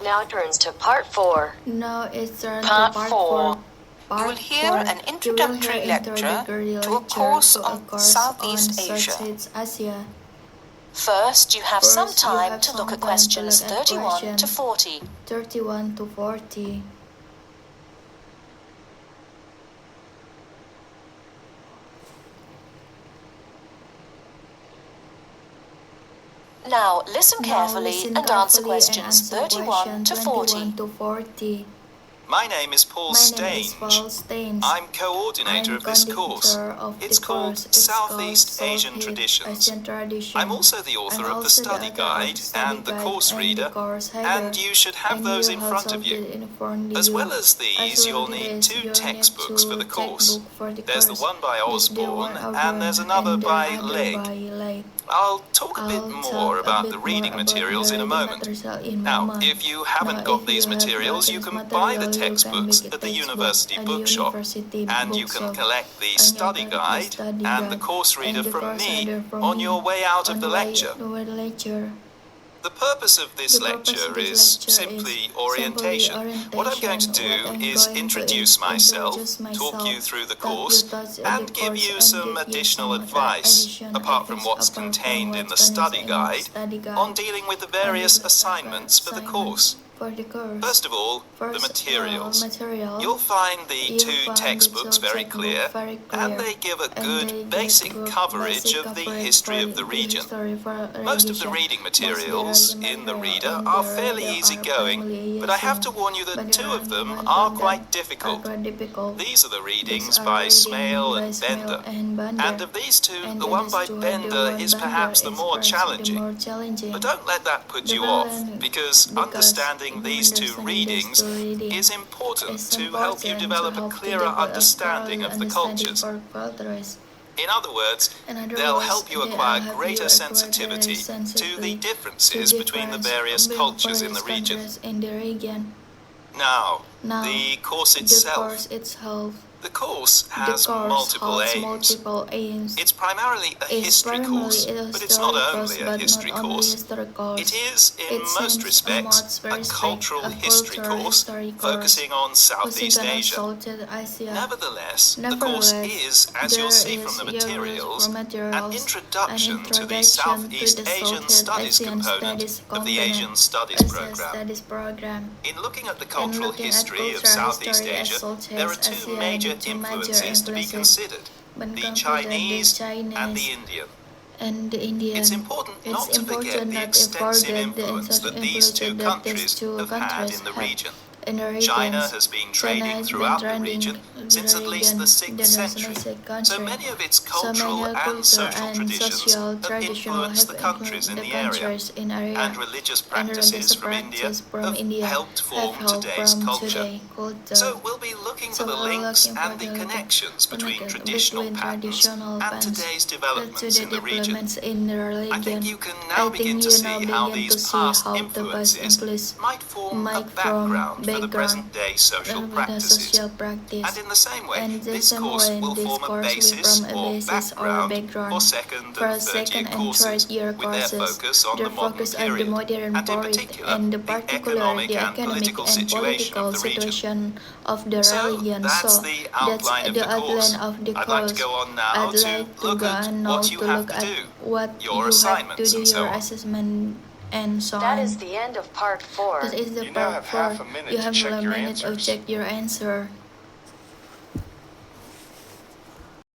Now it turns to part 4. Now it's turn Part to part 4. 4. You will hear an introductory lecture to a course on Southeast Asia. First, you have some time to look at questions 31 to 40. 31 to 40. Now, listen carefully and answer questions 31 to 40. My name is Paul Stange. I'm coordinator of this course. It's called Southeast Asian Traditions. I'm also the author of the study guide and the course reader, and you should have those in front of you. As well as these, you'll need 2 textbooks for the course. There's the one by Osborne, and there's another by Legg. I'll talk a bit more about the reading materials in a moment. Now, if you haven't got these materials, you can buy the textbooks at the university bookshop, and you can collect the study guide and the course reader from me on your way out of the lecture. The purpose of this lecture is simply orientation. What I'm going to do is introduce myself, talk you through the course, and give you some additional advice, apart from what's contained in the study guide, on dealing with the various assignments for the course. First of all, the materials. You'll find the 2 textbooks very clear, and they give a good basic coverage of the history of the region. Most of the reading materials in the reader are fairly easygoing, but I have to warn you that 2 of them are quite difficult. These are the readings by Smale and Bender, and of these 2, the one by Bender is perhaps the more challenging. But don't let that put you off, because understanding these 2 readings is important to help you develop a clearer understanding of the cultures. In other words, they'll help you acquire greater sensitivity to the differences between the various cultures in the region. Now, the course itself. The course has multiple aims. It's primarily a history course, but it's not only a history course. It is, in most respects, a cultural history course focusing on Southeast Asia. Nevertheless, the course is, as you'll see from the materials, an introduction to the Southeast Asian Studies component of the Asian Studies program. In looking at the cultural history of Southeast Asia, there are 2 major influences to be considered, the Chinese and the Indian. It's important not to forget the extensive influence that these 2 countries have had in the region. China has been trading throughout the region since at least the 6th century, so many of its cultural and social traditions have influenced the countries in the area, and religious practices from India have helped form today's culture. So we'll be looking for the links and the connections between traditional patterns and today's developments in the region. I think you can now begin to see how these past influences might form a background for the present-day social practices. And in the same way, this course will form a basis or background for second and third-year courses, with their focus on the modern period, and in particular, the economic and political situation of the region. So, that's the outline of the course. I'd like to go on now to look at what you have to do, your assignments and so on. That is the end of part 4. That is the part 4. You have a minute to check your answer.